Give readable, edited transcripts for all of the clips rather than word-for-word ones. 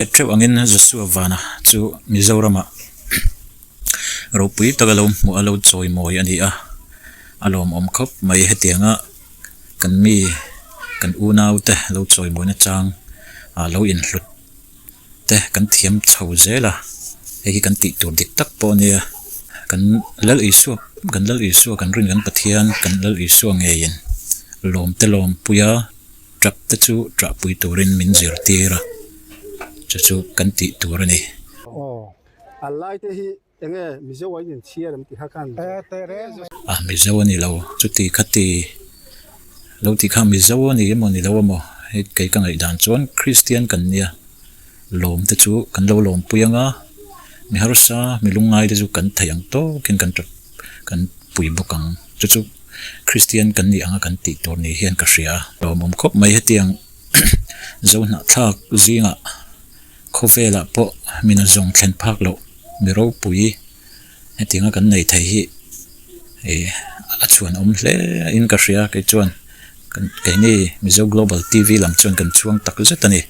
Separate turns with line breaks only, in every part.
trip angin Joshua vana chu Mizorama ropui tagalom mu alo choi moi ani a alom khop mai hetianga kan mi kan unau te lo choi moi na chang a lo in hlut te kan thiam chho zela hei kan ti tur dik tak po nia kan lal isu kan rin kan pathian kan lal isu ngein lom te lom puya trap te chu tra pui turin min zir tira chu kan ti tur ani
alai te hi enge mizo wa yin chia ram ti hakan
mizo ani lo chu ti khati lo ti kha mizo ani mo ni lo mo hei kai ka ngaihdan chuan Christian kan nia lom te chu kan lo lom puyanga mi harusa mi lungai te chu kan thayang to kin kan trap kan pui bokang chu Christian kan ni anga kan ti tor ni hian ka hria lom khop mai hetiang zona thak zinga khawvela po mina zong thlen phak lo miro pui hetinga kan nei thei hi a chuan hle in ka hria ke chuan kan ke ni mizo global tv lam chuan kan chuang tak zetani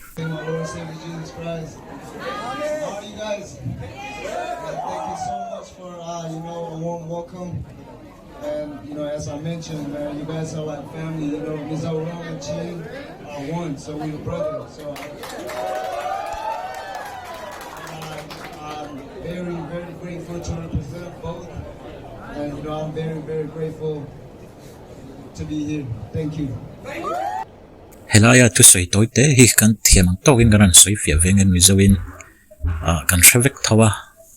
As I mentioned, man, you guys are like family. You know, Mizo Rawn and Chanchin are one, so we're brothers. So I'm very, very grateful to represent both, and you know, I'm very, very grateful to be here. Thank you.
helaya tu soi toite hi kan thiamang tokin garan soi fia vengen Mizoin kan hravek thawa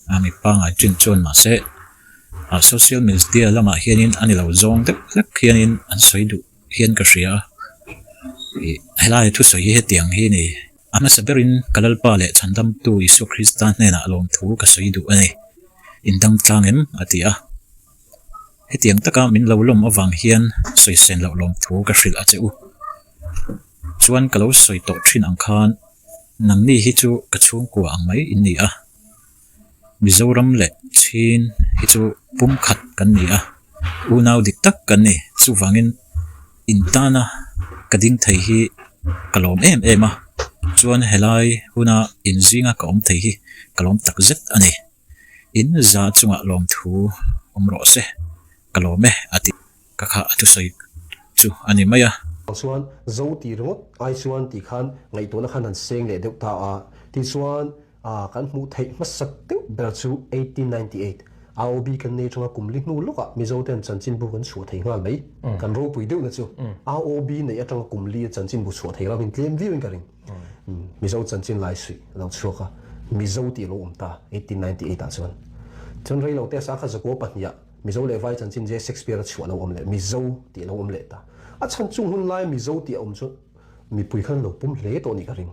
ami panga chin chon ma se social media lama hianin ani lo zong dek hianin an soidu hian ka hria helai thu soi he tiang hi ni ama saberin kalalpa le chandam tu isu Christian nena alom thu ka soidu ani indang tlangem atia he tiang taka min lo lom awang hian soi sen lo lom thu ka hril acheu chuan kalo soi to thin ang khan nang ni hi chu ka chung ko ang mai in ni a Mizoram le chin hi chu pum khat kan ni a unau dik tak kan ni chu wangin intana kading thei hi kalom em a chuan helai huna inzinga ka om thei hi kalom tak zet ani in za chunga lom thu omro se kalome ati ka kha atu soi chu ani maya
chuan zo ti rongot ai chuan ti khan ngai to na khan han seng le deuh ta a ti chuan kan hmu thei masak teu ber chu 1898 AOB kan nei chunga kumli hnu loka mizo ten chanchin bu kan chu thei ngal mai kan ro pui deuh na chu AOB nei atanga kumli chanchin bu chu thei rawin tlem viewing karing mizo chanchin lai sui lo chuka mizo ti lo umta 1898 ta chuan chon rei lo te sa kha zako pahnia mizo le vai chanchin je Shakespeare chu lo om le mizo ti lo om le ta a chan chung hun lai mizo ti om chu mi pui khan lo pum hle to ni ka ring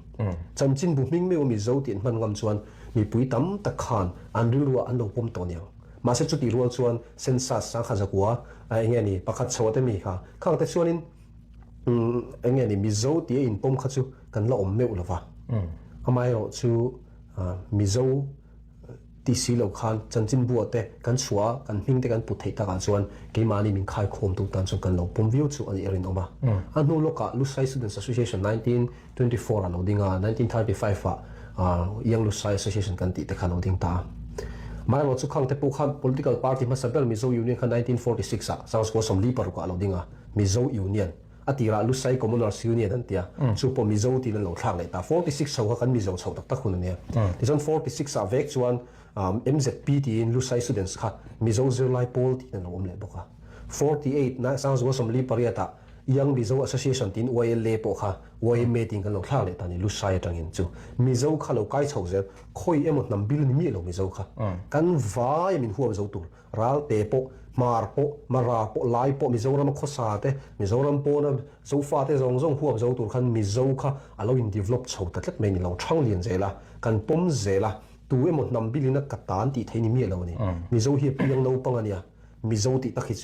chanchin bu ming me mi zo tin man ngam chuan mi pui tam ta khan an rilwa an lo pum to niang ma se chu ti rual chuan sensas sang kha zakwa enge ni pakhat chhote mi kha khang te chuanin enge ni mi zo ti in pum kha chu kan la om me ulova amai ro chu mi zo ti si lo khan chanchin bu ate kan chua kan hing te kan pu thei ta kan chuan ke mani min khai khom tu tan chu kan lo pum view chu ani erin oma anu loka Lusai Students Association 1924 alo dinga 1935 fa young Lusai Association kan ti te khan lo ding ta mai ro chu khang te pu khan political party ma sabel Mizo Union khan 1946 sa sang ko som li par ko alo dinga Mizo Union atira Lusai Commoners Union an tia chu po Mizo ti lo thlang le ta 46 so kan Mizo chho tak tak hun ne ti jon 46 a vek chuan MZP ti in Lusai students kha Mizo Zirlai Pol ti na om le boka 48 na sang ko som li pariata young Mizo Association tin OIL po kha OIL meeting kan lo thlang le ta ni Lusai atangin chu Mizo kha lo kai chho zer khoi emot nam bil ni mi lo Mizo kha kan vai min huam zo tur ral te po mar po mara po lai po Mizoram khosa te Mizoram po na zo fa te zong zong huam zo tur khan Mizo kha alo in develop chho ta tlek mai ni lo thang lien zela kan pom zela tu emot nam bilina katan ti theini mi lo ni Mizo hi piang no pangania Mizo ti takhi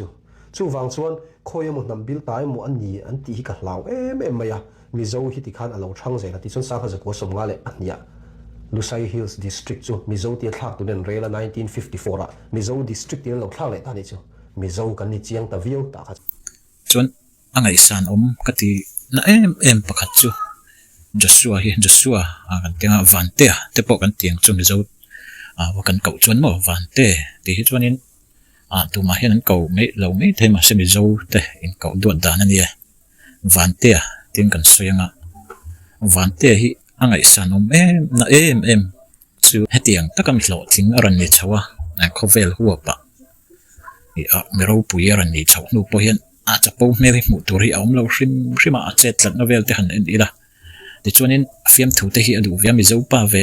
chu wang chuan khoi emot nam bil tai mo an ni an ti ka hlaw em maya Mizo hi ti khan alo thang zela ti chon sa kha zakwa som ngale ania Lusai Hills District chu Mizo ti thak tu nen rela 1954 a Mizo District ti lo thak le ta ni chu Mizo kan ni chiang ta view ta kha
chon angai san kati na em pakhat chu Joshua kan tiếng vante te po kan tiếng chu mi zo wa kan kau chuan mo vante ti hi chuanin tu ma hian an kau me lo me the ma se mi zo te in kau duat dan ani vante tiếng kan soyanga vante hi angai sanom em chu hetiang takam hlo thing aran ni chawa khawvel huwa pa i mero pui aran ni chaw nu po hian chapo me ri mu tur hi aum lo hrim a chet tlat novel te han en ila ti chuanin fiam thu te hi adu via mi zo pa ve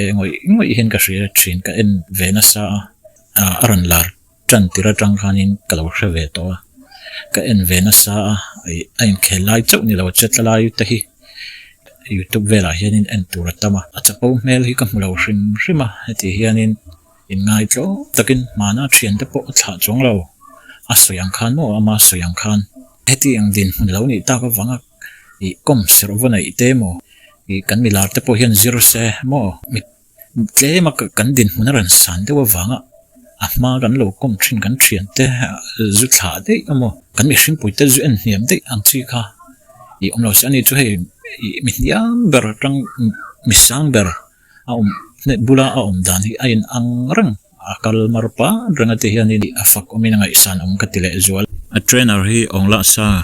ngoi hen ka hria thin ka en ve na sa aran lar tran tira tang khanin kalo hre to ka en ve na sa ai khelai chau ni lo chet lai te hi YouTube vela hianin en tur atama achapo mel hi ka mulo hrim heti hianin in ngai tlo takin mana thian te po thla chong lo asoyang khan mo ama soyang khan heti ang din hun lo ni ta ka wanga I kom servona I te mo I kan milar te po hian zero se mo mi tlem kan din hunaran san de wa wanga ama kan lo kom thin kan thian te zu thla de amo kan mi hrimpui te zu en hiam de ang chi kha I omlo sani chu hei mi hiam ber tang mi sang ber ne bula dan hi ain ang rang akal marpa ranga te hian ni afak omina ngai san ka tile zual a trainer hi Aung La Nsang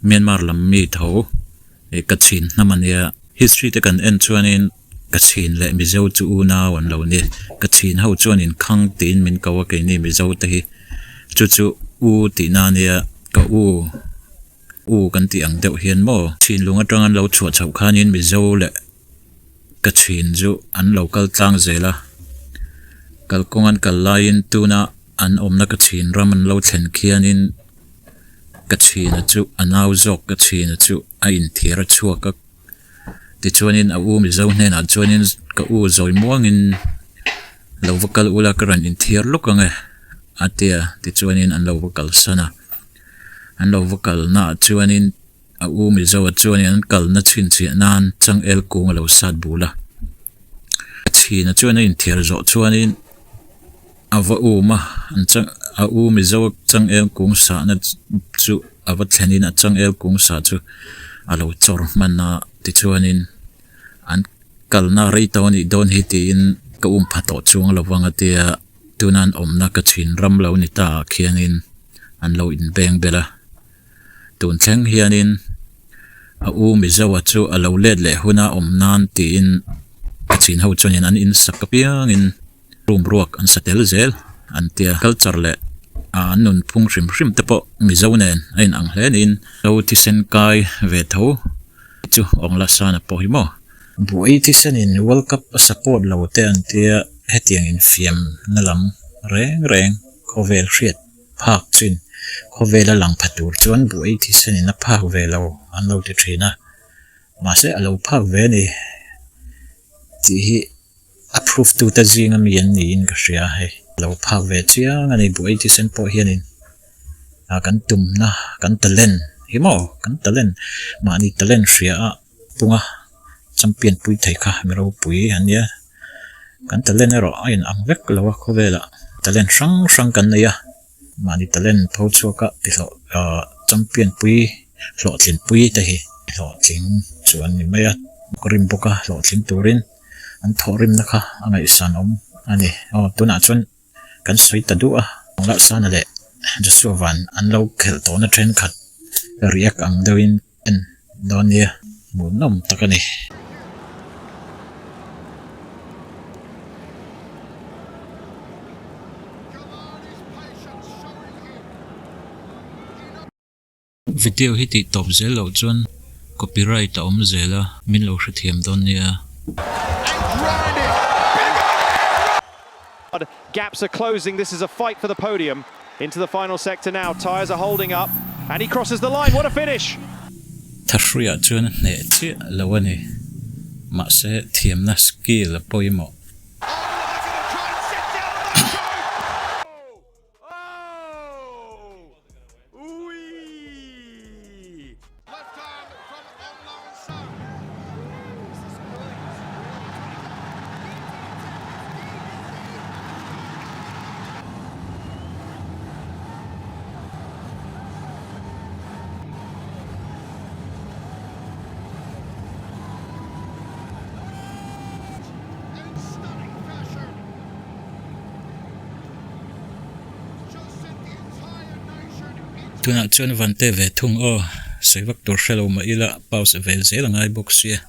Myanmar lam mi tho Chanchin namania history te kan en chuanin Chanchin le mi zo chu na wan lo ni Chanchin ho chuanin khang tin min kawa ke ni mi zo te hi chu u ti na nia ka u kan ti ang deuh hian mo chin lunga tang an lo chhuat chho khanin mi zo le Chanchin chu an local tlang zela kalkongan kalain tuna an omna Chanchin raman lo thlen khianin Chanchin chu anaw zok Chanchin chu a in thira chuaka ti chuanin a mi zo hnen a chuanin ka zoi muangin lo vakal ula karan in thir lukange atia ti chuanin an lo vakal sana an lo vakal na chuanin a mi zo chuanin an kal na chin chi nan chang el kung lo sat bula Chanchin chuanin in thir zo chuanin ava ma an chang a mi zo chang el kung sa na chu ava thlenin a chang el kung sa chu alo chor manna ti chuanin an kalna rei tawni don hi ti in ka phato chung lawanga tia tunan omna Chanchin ram lo ni ta khianin an lo in beng bela tun thleng hianin a mi zo chu alo let le huna omnan ti in Chanchin ho chuanin an in sakapiang in room ruak an satel zel an tia culture le nun phung hrim te po mi zo nen ain ang hlenin lo ti sen kai ve tho chu Aung La Nsang po hi mo buai ti sen in World Cup support lo te an tia hetiang in fiam nalam reng khawvel hriat phak chin khawvela lang phatur chuan buai ti sen in a phak ve lo an lo ti thina ma se alo phak ve ni ti hi approve tu ta zinga mi an ni in ka hria hei lo phak ve chiang ani buai ti sen po hianin kan tum na kan talen himo kan talen ma ni talen hria punga champion pui thei kha mero pui ania kan talen ero ain ang vek lo khawvela talen sang kan ya ma ni talen pho chuaka ti lo champion pui lo hlimpui te hi lo thling chuan ni maya rim boka lo thling turin an thorim na kha angai sanom ani tuna chuan kan soi ta du Aung La Nsang le Joshua van an lo khel to na train khat riak ang deuin en donia hmuhnawm takani video hi ti top zel lo chuan copyright ta zela min lo hrithiam donia
Gaps are closing. This is a fight for the podium. Into the final sector now. Tyres are holding up. And he crosses the line. What a finish!
Thlir chuan ne chi lawani ma se thiam na skill poimo tuna chuan vante ve thung o soivak tur hrelo ma ila pause vel zel angai bok sia